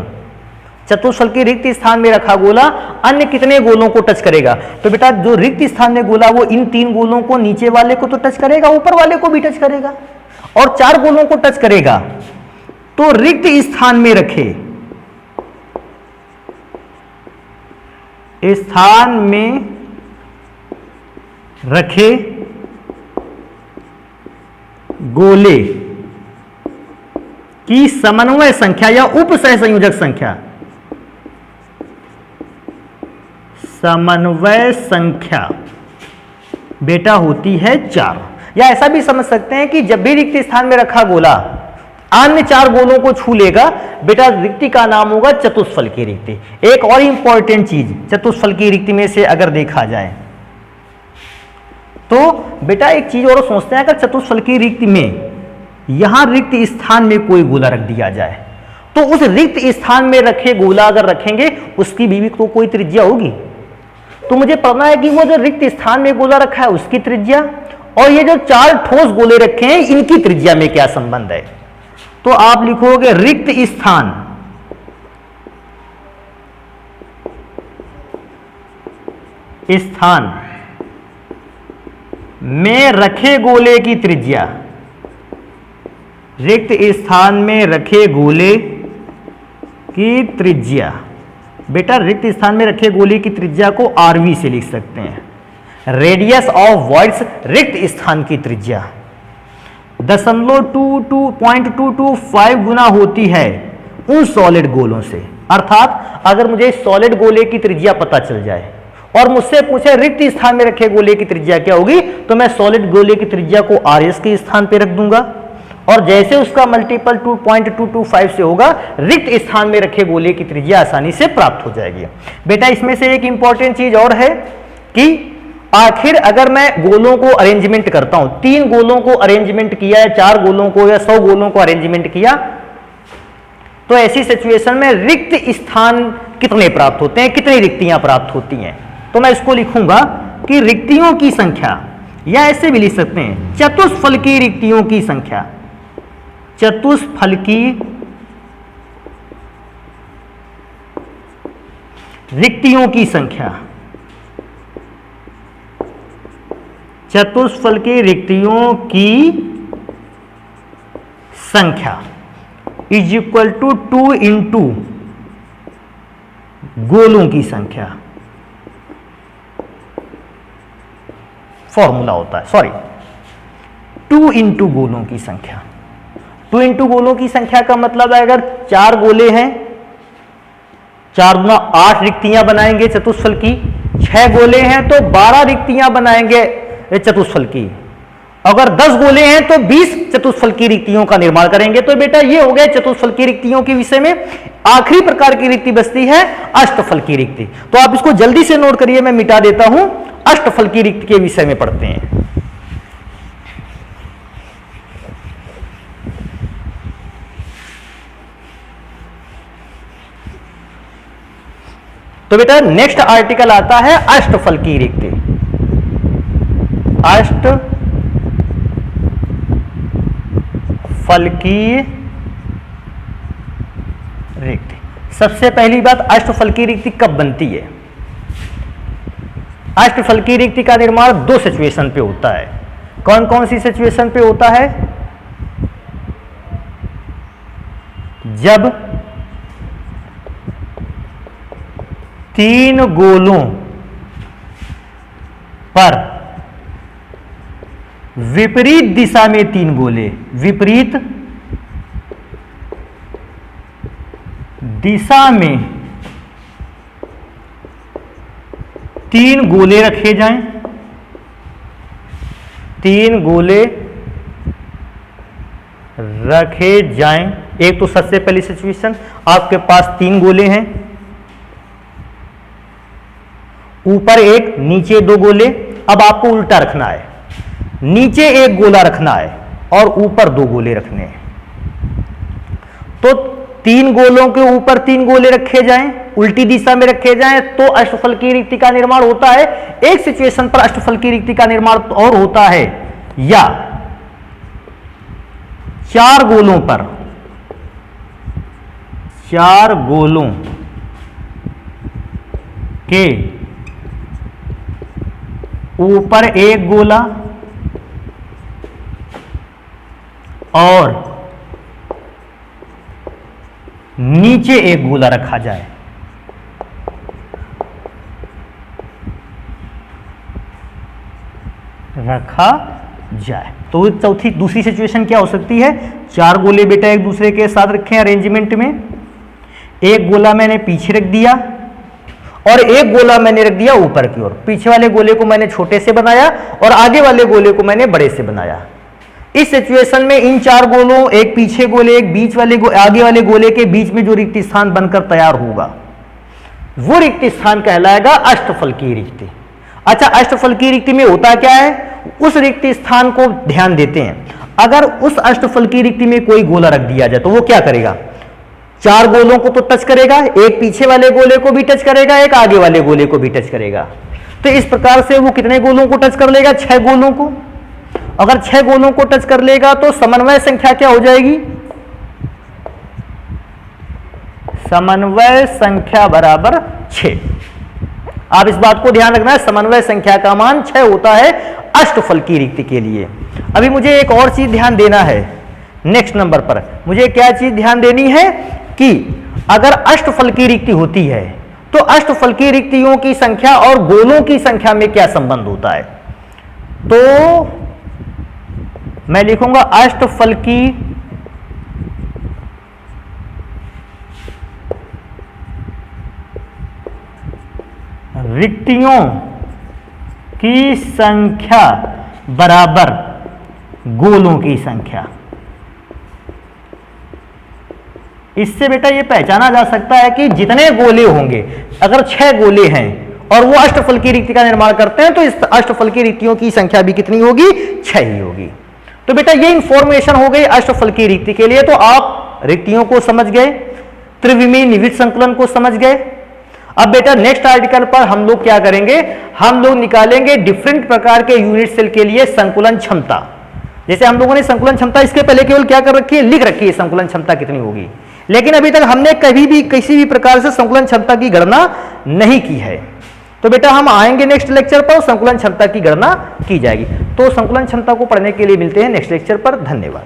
चतुष्फलकीय रिक्त स्थान में रखा गोला अन्य कितने गोलों को टच करेगा? तो बेटा जो रिक्त स्थान में गोला वो इन 3 गोलों को, नीचे वाले को तो टच करेगा, ऊपर वाले को भी टच करेगा, और 4 गोलों को टच करेगा। तो रिक्त स्थान में रखे गोले की समन्वय संख्या या उप सहसंयोजक संख्या, समन्वय संख्या बेटा होती है 4। या ऐसा भी समझ सकते हैं कि जब भी रिक्त स्थान में रखा गोला अन्य 4 गोलों को छू लेगा, बेटा रिक्ति का नाम होगा चतुष्फलकीय रिक्ति। एक और इंपॉर्टेंट चीज चतुष्फलकीय रिक्ति में से अगर देखा जाए तो बेटा एक चीज और सोचते हैं, अगर चतुष्फलकीय रिक्ति में यहां रिक्त स्थान में कोई गोला रख दिया जाए तो उस रिक्त स्थान में रखे गोला अगर रखेंगे उसकी भी तो कोई त्रिज्या होगी। तो मुझे पता है कि वो जो रिक्त स्थान में गोला रखा है उसकी त्रिज्या और ये जो 4 ठोस गोले रखे हैं इनकी त्रिज्या में क्या संबंध है। तो आप लिखोगे रिक्त स्थान में रखे गोले की त्रिज्या, रिक्त स्थान में रखे गोले की त्रिज्या, बेटा रिक्त स्थान में रखे गोले की त्रिज्या को आरवी से लिख सकते हैं, रेडियस ऑफ वॉइड्स, रिक्त स्थान की त्रिज्या 0.225 गुना होती है उन सॉलिड गोलों से। अर्थात अगर मुझे सॉलिड गोले की त्रिज्या पता चल जाए और मुझसे पूछे रिक्त स्थान में रखे गोले की त्रिज्या क्या होगी, तो मैं सॉलिड गोले की त्रिज्या को आरएस के स्थान पे रख दूंगा और जैसे उसका मल्टीपल 2.225 से होगा, रिक्त स्थान में रखे गोले की त्रिज्या आसानी से प्राप्त हो जाएगी। बेटा इसमें से एक इंपॉर्टेंट चीज और है कि आखिर अगर मैं गोलों को अरेंजमेंट करता हूं, 3 गोलों को अरेंजमेंट किया या 4 गोलों को या 100 गोलों को अरेंजमेंट किया, तो ऐसी सिचुएशन में रिक्त स्थान कितने प्राप्त होते हैं, कितनी रिक्तियां प्राप्त होती हैं। तो मैं इसको लिखूंगा कि रिक्तियों की संख्या, या ऐसे भी लिख सकते हैं चतुष्फलकीय रिक्तियों की संख्या, चतुष्फलकीय रिक्तियों की संख्या, चतुष्फलकीय रिक्तियों की संख्या इज इक्वल टू 2 इंटू गोलों की संख्या। फॉर्मूला होता है, सॉरी 2 इंटू गोलों की संख्या। 2 इंटू गोलों की संख्या का मतलब है अगर 4 गोले हैं, 4 गुना 8 रिक्तियां बनाएंगे चतुष्फल की, 6 गोले हैं तो 12 रिक्तियां बनाएंगे चतुष्फल की, अगर 10 गोले हैं तो 20 चतुष्फल की रिक्तियों का निर्माण करेंगे। तो बेटा ये हो गया चतुष्फल की रिक्तियों के विषय में। आखिरी प्रकार की रिक्ति बचती है अष्टफल की रिक्ति। तो आप इसको जल्दी से नोट करिए, मैं मिटा देता हूं। अष्टफल की रिक्ति के विषय में पढ़ते हैं। तो बेटा नेक्स्ट आर्टिकल आता है अष्टफल की रिक्ति। अष्टफल की रिक्ति, सबसे पहली बात अष्टफल की रिक्ति कब बनती है। अष्टफल की रिक्ति का निर्माण 2 सिचुएशन पे होता है। कौन कौन सी सिचुएशन पे होता है? जब 3 गोलों पर विपरीत दिशा में 3 गोले, विपरीत दिशा में 3 गोले रखे जाएं, 3 गोले रखे जाएं। एक तो सबसे पहली सिचुएशन, आपके पास 3 गोले हैं, ऊपर एक नीचे 2 गोले। अब आपको उल्टा रखना है, नीचे 1 गोला रखना है और ऊपर 2 गोले रखने हैं। तो 3 गोलों के ऊपर 3 गोले रखे जाएं, उल्टी दिशा में रखे जाएं तो अष्टफलकीय रिक्ति का निर्माण होता है। एक सिचुएशन पर अष्टफलकीय रिक्ति का निर्माण और होता है, या 4 गोलों पर, 4 गोलों के ऊपर 1 गोला और नीचे 1 गोला रखा जाए। रखा जाए तो चौथी दूसरी सिचुएशन क्या हो सकती है? 4 गोले बेटा एक दूसरे के साथ रखे हैं अरेंजमेंट में, 1 गोला मैंने पीछे रख दिया और 1 गोला मैंने रख दिया ऊपर की ओर। पीछे वाले गोले को मैंने छोटे से बनाया और आगे वाले गोले को मैंने बड़े से बनाया। इस सिचुएशन में इन 4 गोलों, एक पीछे गोले, एक बीच वाले आगे वाले गोले के बीच में जो रिक्त स्थान बनकर तैयार होगा वो रिक्त स्थान कहलाएगा अष्टफलकीय रिक्ति। अच्छा, अष्टफलकीय रिक्ति में होता क्या है? उस रिक्त स्थान को ध्यान देते हैं। अगर उस अष्टफलकीय रिक्ति में कोई गोला रख दिया जाए तो वो क्या करेगा? 4 गोलों को तो टच करेगा, एक पीछे वाले गोले को भी टच करेगा, एक आगे वाले गोले को भी टच करेगा। तो इस प्रकार से वो कितने गोलों को टच कर लेगा? 6 गोलों को। अगर 6 गोलों को टच कर लेगा तो समन्वय संख्या क्या हो जाएगी? समन्वय संख्या बराबर 6। आप इस बात को ध्यान रखना है, समन्वय संख्या का मान 6 होता है अष्टफलकीय रिक्ति के लिए। अभी मुझे एक और चीज ध्यान देना है, नेक्स्ट नंबर पर मुझे क्या चीज ध्यान देनी है कि अगर अष्टफलकीय रिक्ति होती है तो अष्टफलकीय रिक्तियों की संख्या और गोलों की संख्या में क्या संबंध होता है। तो मैं लिखूंगा अष्टफलकीय रिक्तियों की संख्या बराबर गोलों की संख्या। इससे बेटा ये पहचाना जा सकता है कि जितने गोले होंगे, अगर 6 गोले हैं और वो अष्टफलकीय रिक्ति का निर्माण करते हैं तो इस अष्टफलकीय रिक्तियों की संख्या भी कितनी होगी? 6 ही होगी। तो बेटा ये इंफॉर्मेशन हो गई अष्टफलकीय रिक्ति के लिए। तो आप रिक्तियों को समझ गए, त्रिविमीय निविड़ संकुलन को समझ गए। अब बेटा नेक्स्ट आर्टिकल पर हम लोग क्या करेंगे? हम लोग निकालेंगे डिफरेंट प्रकार के यूनिट सेल के लिए संकुलन क्षमता। जैसे हम लोगों ने संकुलन क्षमता इसके पहले केवल क्या कर रखी है? लिख रखी है संकुलन क्षमता कितनी होगी, लेकिन अभी तक हमने कभी भी किसी भी प्रकार से संकुलन क्षमता की गणना नहीं की है। तो बेटा हम आएंगे नेक्स्ट लेक्चर पर, संकुलन क्षमता की गणना की जाएगी। तो संकुलन क्षमता को पढ़ने के लिए मिलते हैं नेक्स्ट लेक्चर पर। धन्यवाद।